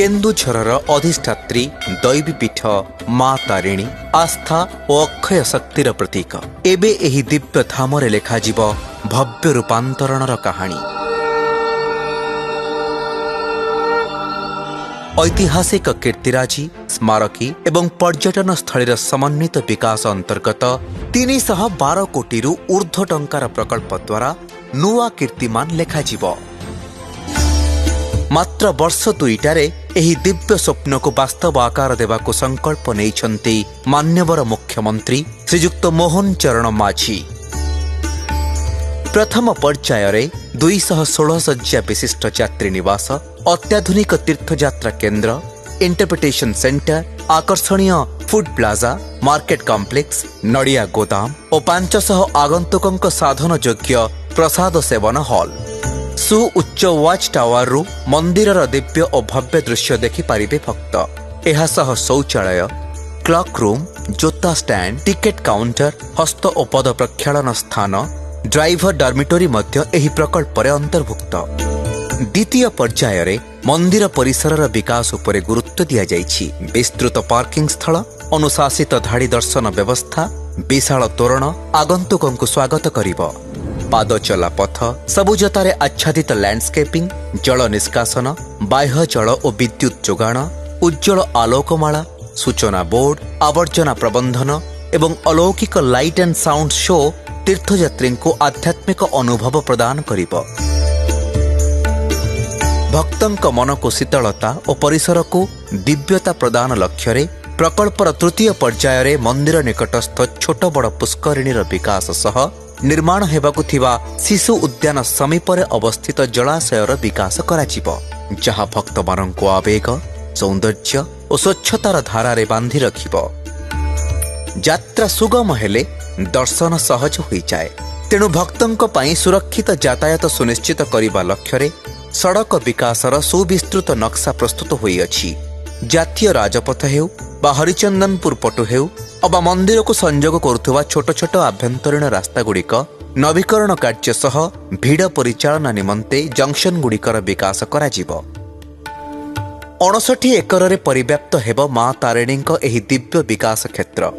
केन्दुझरर अधिष्ठात्री दैवीपीठ माँ तारिणी आस्था और अक्षय शक्तिर प्रतीक। एबे एही दिव्य धामरे लेखाजिब भव्य रूपांतरणर कहानी। ऐतिहासिक कीर्तिराजी स्मारकी एवं पर्यटन स्थलीर समन्वित विकास अंतर्गत 312 कोटी ऊर्ध्व टंकार प्रकल्प द्वारा नुआ कीर्तिमान लेखाजिब। मात्र वर्ष दुईटारे एही दिव्य स्वप्न को वास्तव आकार देवाको संकल्प नेइछन्ति मान्यवर मुख्यमंत्री श्रीयुक्त मोहन चरण माझी। प्रथम पर्याୟରେ 216 शଯ୍या विशिष्ट यात्री निवास, अत्याधुनिक तीर्थयात्रा केन्द्र, इंटरप्रिटेशन सेंटर, आकर्षणीय फूड प्लाजा, मार्केट कॉम्प्लेक्स, नड़िया गोदाम और 500 आगंतुकों साधन योग्य प्रसाद सेवन हॉल, सुउच्च वाच टावर रु मंदिरर दिव्य और भव्य दृश्य देखि पारिबे भक्त। एहा सह शौचालय, क्लॉक रूम, जोता स्टैंड, टिकेट काउंटर, हस्त और पद प्रक्षालन स्थान, ड्राइवर डॉर्मिटरी मध्य एही प्रकल्प रे अंतर्भुक्त। द्वितीय पर्याୟରେ मंदिर परिसरर विकास उपरे गुरुत्व दिया जाइछि। विस्तृत पार्किंग स्थल, अनुशासित धाड़ी दर्शन व्यवस्था, विशाल तोरण आगंतुकों को स्वागत करिब। पाद चला पथ, सबुजतारे आच्छादित लैंडस्केपिंग, जल निष्कासन, बाह्य जल और विद्युत जोगाण, उज्जवल आलोकमाला, सूचना बोर्ड, आवर्जना प्रबंधन एवं अलौकिक लाइट एंड साउंड शो तीर्थयात्री को आध्यात्मिक अनुभव प्रदान करिब। भक्तंक मन को शीतलता और परिसर को दिव्यता प्रदान लक्ष्य प्रकल्पर तृतीय पर्याୟରେ मंदिर निकटस्थ छोट बड़ पुष्करिणीर विकास सह निर्माण हेबाकु थिबा शिशु उद्यान समीपरे अवस्थित जलाशयर विकास कराजिब, जहाँ भक्तमानंको आवेग, सौंदर्य और स्वच्छतार धारारे बांधि रखिब। यात्रा सुगम हेले दर्शन सहज होई जाए, तेणु भक्तंक पई सुरक्षित यातायात सुनिश्चित करिबा लक्ष्य सड़क विकासर सुविस्तृत नक्शा प्रस्तुत होई अछि। जातीय राजपथ हेउ बा हरिचंदनपुर पटु हेउ अबा मंदिर को संजोग करुवा छोट छोट आभ्यंतरीण रास्ता गुड़िक नवीकरण कार्य सह भिड़ परिचालना निमंते जंक्शन गुड़िकर विकास कराजिब। 59 एकरे परिव्याप्त हेब माँ तारिणीक एही दिव्य विकास क्षेत्र।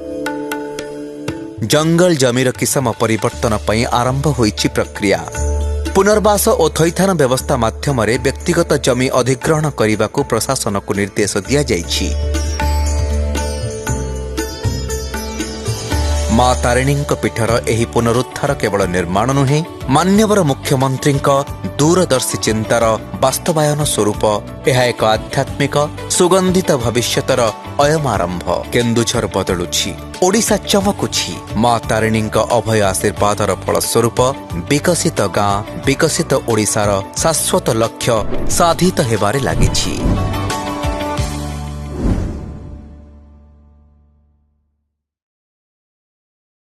जंगल जमीर किसम परिवर्तन पई आरंभ होईछि प्रक्रिया। पुनर्वास और थैथान व्यवस्था माध्यम व्यक्तिगत जमी अधिग्रहण करने को प्रशासन को निर्देश दिया जाइछि। माँ तारिणी पीठर एही पुनरुद्धार केवल निर्माण नुहे, मान्यवर मुख्यमंत्री दूरदर्शी चिंतार वास्तवायन स्वरूप यह एक आध्यात्मिक सुगंधित भविष्यतर अयम आरंभ। केन्दुझर बदलुछि, ओडिशा चमकुछि। माँ तारिणी अभय आशीर्वादर फलस्वरूप विकसित गाँ, विकसित ओडिशार शाश्वत लक्ष्य साधित हेबारे लागिछि।